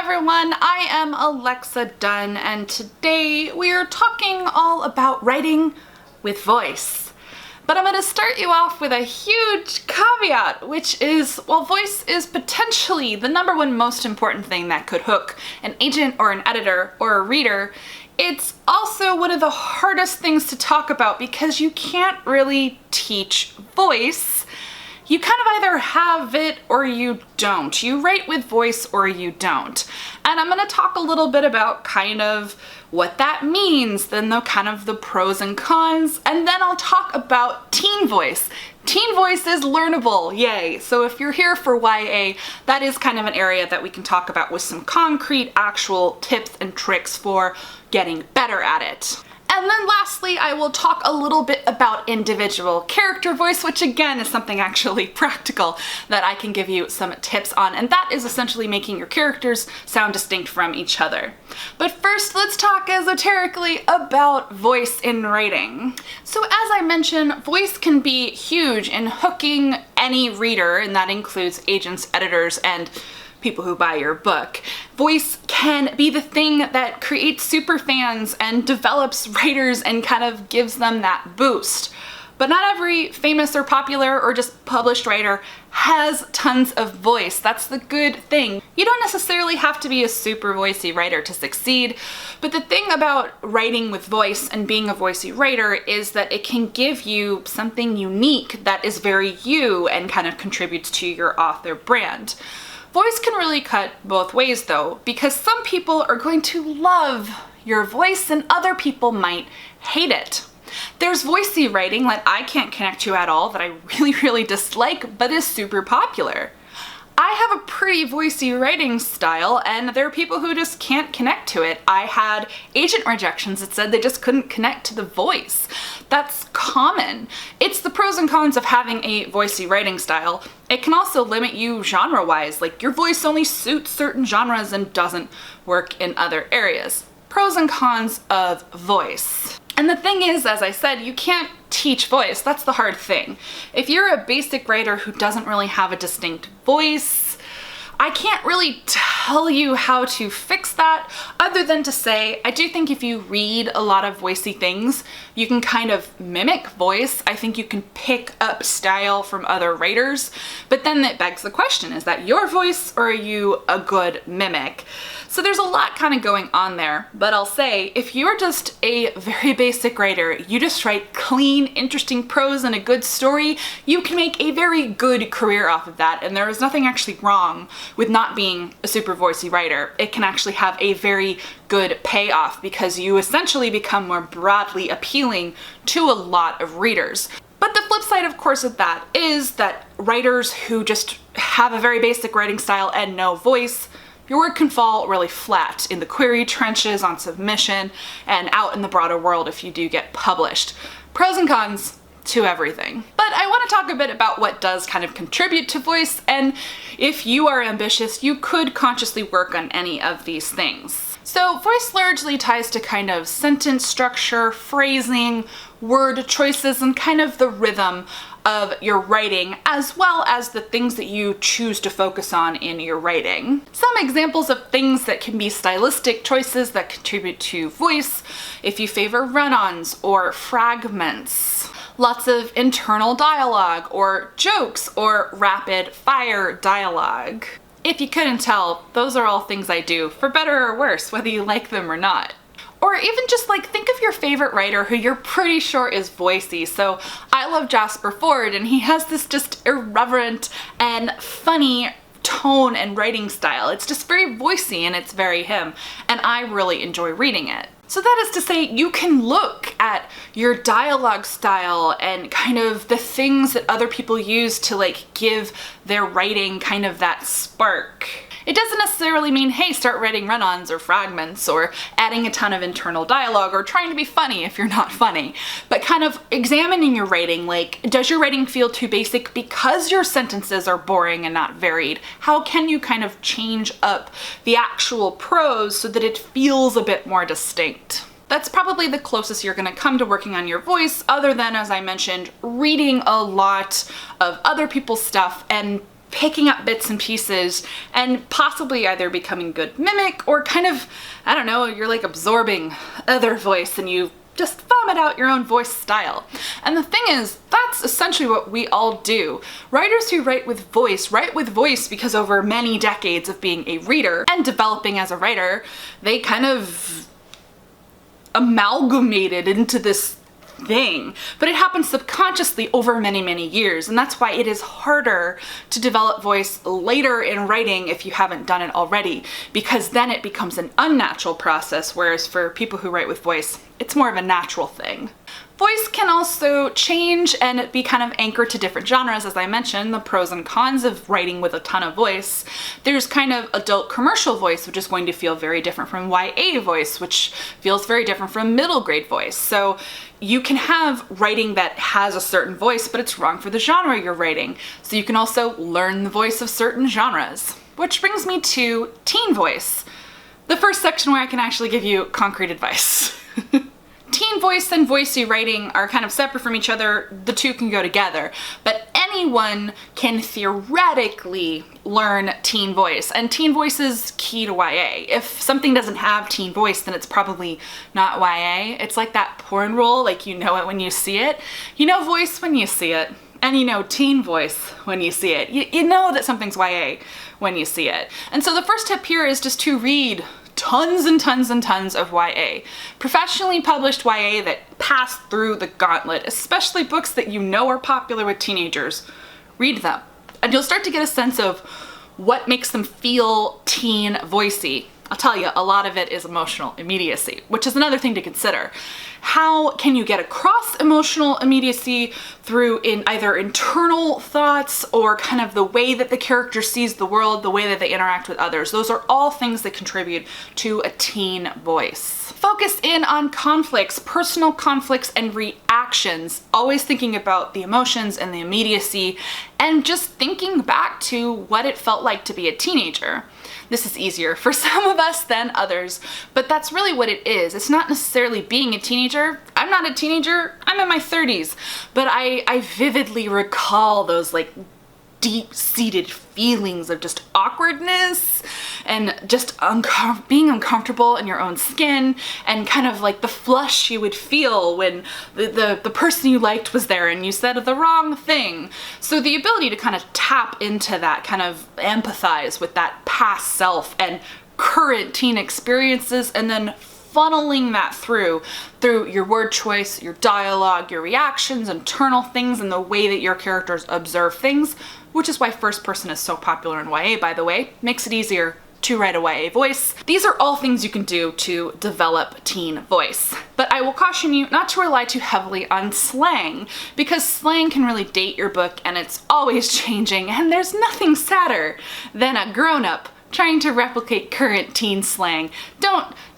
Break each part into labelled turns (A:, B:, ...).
A: everyone, I am Alexa Donne, and today we are talking all about writing with voice. But I'm going to start you off with a huge caveat, which is, while voice is potentially the number one most important thing that could hook an agent or an editor or a reader, it's also one of the hardest things to talk about because you can't really teach voice. You kind of either have it or you don't. You write with voice or you don't. And I'm going to talk a little bit about kind of what that means, then the pros and cons, and then I'll talk about teen voice. Teen voice is learnable, yay! So if you're here for YA, that is kind of an area that we can talk about with some concrete, actual tips and tricks for getting better at it. And then lastly, I will talk a little bit about individual character voice, which again is something actually practical that I can give you some tips on, and that is essentially making your characters sound distinct from each other. But first, let's talk esoterically about voice in writing. So as I mentioned, voice can be huge in hooking any reader, and that includes agents, editors, and people who buy your book. Voice can be the thing that creates super fans and develops writers and kind of gives them that boost. But not every famous or popular or just published writer has tons of voice. That's the good thing. You don't necessarily have to be a super voicey writer to succeed, but the thing about writing with voice and being a voicey writer is that it can give you something unique that is very you and kind of contributes to your author brand. Voice can really cut both ways though, because some people are going to love your voice and other people might hate it. There's voicey writing that I can't connect to at all that I really dislike but is super popular. I have a pretty voicey writing style and there are people who just can't connect to it. I had agent rejections that said they just couldn't connect to the voice. That's common. It's the pros and cons of having a voicey writing style. It can also limit you genre-wise, like your voice only suits certain genres and doesn't work in other areas. Pros and cons of voice. And the thing is, as I said, you can't teach voice. That's the hard thing. If you're a basic writer who doesn't really have a distinct voice, I can't really tell you how to fix that other than to say, I do think if you read a lot of voicey things, you can kind of mimic voice. I think you can pick up style from other writers, but then it begs the question, is that your voice or are you a good mimic? So there's a lot kind of going on there, but I'll say if you're just a very basic writer, you just write clean, interesting prose and a good story, you can make a very good career off of that, and there is nothing actually wrong with not being a super voicey writer. It can actually have a very good payoff because you essentially become more broadly appealing to a lot of readers. But the flip side, of course, of that is that writers who just have a very basic writing style and no voice, your work can fall really flat in the query trenches, on submission, and out in the broader world if you do get published. Pros and cons to everything. But I want to talk a bit about what does kind of contribute to voice, and if you are ambitious, you could consciously work on any of these things. So voice largely ties to kind of sentence structure, phrasing, word choices, and kind of the rhythm of your writing, as well as the things that you choose to focus on in your writing. Some examples of things that can be stylistic choices that contribute to voice: if you favor run-ons or fragments, lots of internal dialogue or jokes or rapid fire dialogue. If you couldn't tell, those are all things I do, for better or worse, whether you like them or not. Or even just like, think of your favorite writer who you're pretty sure is voicey. So I love Jasper Fforde, and he has this just irreverent and funny tone and writing style. It's just very voicey and it's very him, and I really enjoy reading it. So that is to say, you can look at your dialogue style and kind of the things that other people use to like give their writing kind of that spark. It doesn't necessarily mean, hey, start writing run-ons or fragments or adding a ton of internal dialogue or trying to be funny if you're not funny, but kind of examining your writing, like, does your writing feel too basic because your sentences are boring and not varied? How can you kind of change up the actual prose so that it feels a bit more distinct? That's probably the closest you're going to come to working on your voice, other than, as I mentioned, reading a lot of other people's stuff and picking up bits and pieces and possibly either becoming good mimic or kind of, I don't know, you're like absorbing other voice and you just vomit out your own voice style. And the thing is, that's essentially what we all do. Writers who write with voice because over many decades of being a reader and developing as a writer, they kind of amalgamated into this thing, but it happens subconsciously over many, many years, and that's why it is harder to develop voice later in writing if you haven't done it already, because then it becomes an unnatural process, whereas for people who write with voice, it's more of a natural thing. Voice can also change and be kind of anchored to different genres, as I mentioned, the pros and cons of writing with a ton of voice. There's kind of adult commercial voice, which is going to feel very different from YA voice, which feels very different from middle grade voice. So you can have writing that has a certain voice, but it's wrong for the genre you're writing. So you can also learn the voice of certain genres. Which brings me to teen voice, the first section where I can actually give you concrete advice. Teen voice and voicey writing are kind of separate from each other. The two can go together, but anyone can theoretically learn teen voice, and teen voice is key to YA. If something doesn't have teen voice, then it's probably not YA. It's like that porn rule, like you know it when you see it. You know voice when you see it, and you know teen voice when you see it. You know that something's YA when you see it. And so the first tip here is just to read tons and tons and tons of YA. Professionally published YA that pass through the gauntlet, especially books that you know are popular with teenagers. Read them, and you'll start to get a sense of what makes them feel teen voicey. I'll tell you, a lot of it is emotional immediacy, which is another thing to consider. How can you get across emotional immediacy through either internal thoughts or kind of the way that the character sees the world, the way that they interact with others? Those are all things that contribute to a teen voice. Focus in on conflicts, personal conflicts and reactions, always thinking about the emotions and the immediacy and just thinking back to what it felt like to be a teenager. This is easier for some of us than others, but that's really what it is. It's not necessarily being a teenager. I'm not a teenager, I'm in my 30s, but I vividly recall those like deep-seated feelings of just awkwardness and just being uncomfortable in your own skin, and kind of like the flush you would feel when the person you liked was there and you said the wrong thing. So the ability to kind of tap into that, kind of empathize with that past self and current teen experiences, and then funneling that through your word choice, your dialogue, your reactions, internal things, and the way that your characters observe things, which is why first person is so popular in YA, by the way. Makes it easier to write a YA voice. These are all things you can do to develop teen voice. But I will caution you not to rely too heavily on slang, because slang can really date your book and it's always changing, and there's nothing sadder than a grown-up trying to replicate current teen slang.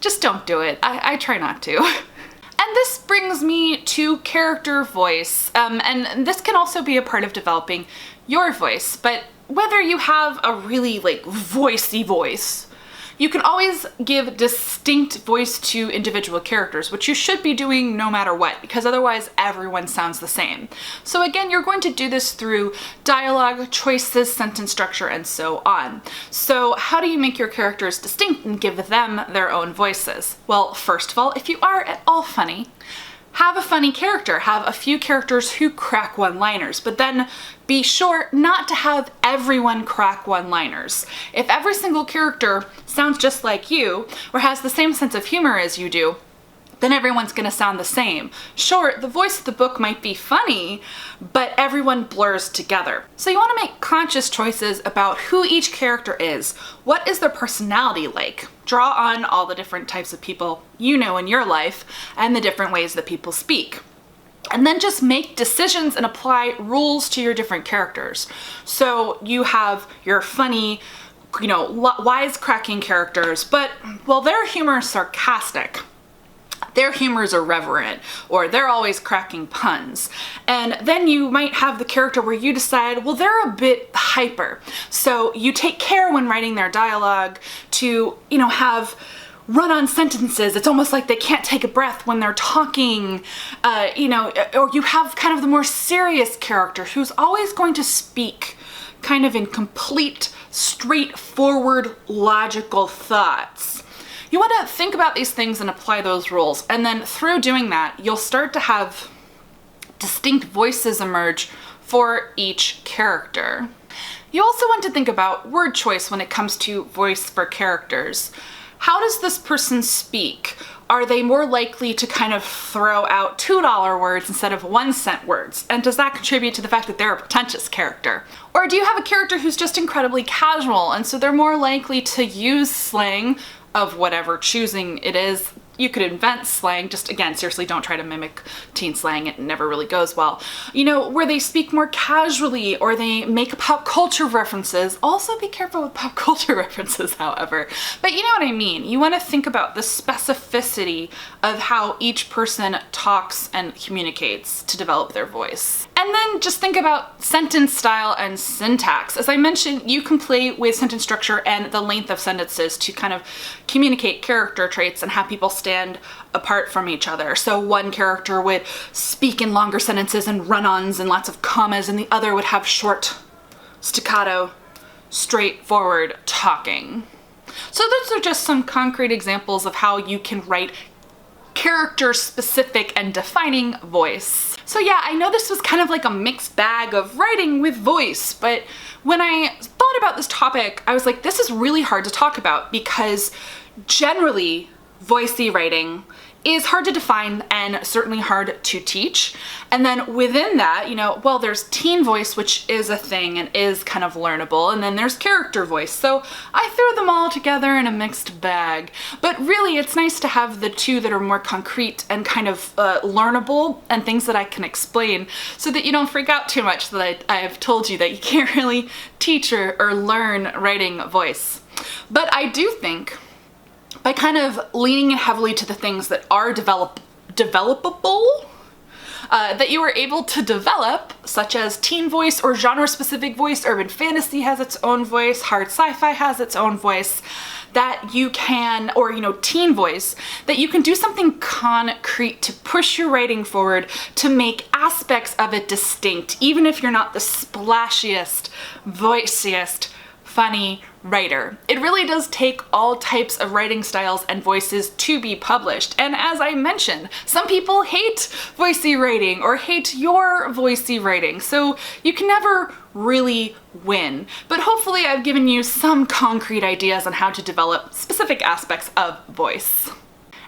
A: Just don't do it. I try not to. And this brings me to character voice, and this can also be a part of developing your voice, but whether you have a really like voicey voice, you can always give distinct voice to individual characters, which you should be doing no matter what, because otherwise everyone sounds the same. So again, you're going to do this through dialogue, choices, sentence structure, and so on. So how do you make your characters distinct and give them their own voices? Well, first of all, if you are at all funny, have a funny character. Have a few characters who crack one-liners, but then be sure not to have everyone crack one-liners. If every single character sounds just like you or has the same sense of humor as you do, then everyone's gonna sound the same. Sure, the voice of the book might be funny, but everyone blurs together. So you wanna make conscious choices about who each character is. What is their personality like? Draw on all the different types of people you know in your life and the different ways that people speak. And then just make decisions and apply rules to your different characters. So you have your funny, wisecracking characters, but well, their humor is sarcastic. Their humor is irreverent, or they're always cracking puns. And then you might have the character where you decide, well, they're a bit hyper. So you take care when writing their dialogue to, have run-on sentences. It's almost like they can't take a breath when they're talking, or you have kind of the more serious character who's always going to speak kind of in complete, straightforward, logical thoughts. You want to think about these things and apply those rules, and then through doing that, you'll start to have distinct voices emerge for each character. You also want to think about word choice when it comes to voice for characters. How does this person speak? Are they more likely to kind of throw out $2 words instead of 1-cent words? And does that contribute to the fact that they're a pretentious character? Or do you have a character who's just incredibly casual, and so they're more likely to use slang of whatever choosing it is? You could invent slang, just again, seriously, don't try to mimic teen slang, it never really goes well. You know, where they speak more casually or they make pop culture references. Also be careful with pop culture references, however. But you know what I mean. You want to think about the specificity of how each person talks and communicates to develop their voice. And then just think about sentence style and syntax. As I mentioned, you can play with sentence structure and the length of sentences to kind of communicate character traits and have people stand apart from each other. So one character would speak in longer sentences and run-ons and lots of commas, and the other would have short, staccato, straightforward talking. So those are just some concrete examples of how you can write character-specific and defining voice. So yeah, I know this was kind of like a mixed bag of writing with voice, but when I thought about this topic, I was like, this is really hard to talk about because generally, voicey writing is hard to define and certainly hard to teach. And then within that, you know, well, there's teen voice, which is a thing and is kind of learnable, and then there's character voice. So I threw them all together in a mixed bag. But really, it's nice to have the two that are more concrete and kind of learnable and things that I can explain so that you don't freak out too much that I have told you that you can't really teach or learn writing voice. But I do think by kind of leaning heavily to the things that are developable, that you are able to develop, such as teen voice or genre-specific voice, urban fantasy has its own voice, hard sci-fi has its own voice, that you can, or you know, teen voice, that you can do something concrete to push your writing forward, to make aspects of it distinct, even if you're not the splashiest, voiciest, funny writer. It really does take all types of writing styles and voices to be published. And as I mentioned, some people hate voicey writing or hate your voicey writing, so you can never really win. But hopefully I've given you some concrete ideas on how to develop specific aspects of voice.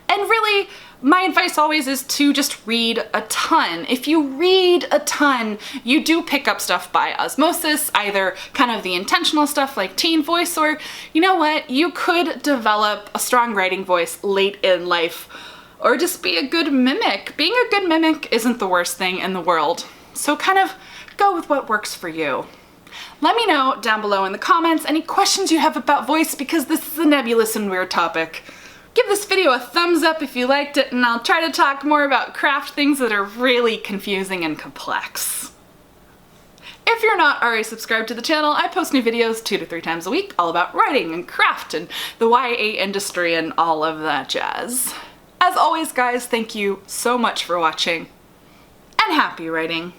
A: And really, my advice always is to just read a ton. If you read a ton, you do pick up stuff by osmosis, either kind of the intentional stuff like teen voice, or you know what, you could develop a strong writing voice late in life, or just be a good mimic. Being a good mimic isn't the worst thing in the world. So kind of go with what works for you. Let me know down below in the comments any questions you have about voice, because this is a nebulous and weird topic. Give this video a thumbs up if you liked it, and I'll try to talk more about craft things that are really confusing and complex. If you're not already subscribed to the channel, I post new videos 2 to 3 times a week all about writing and craft and the YA industry and all of that jazz. As always, guys, thank you so much for watching, and happy writing!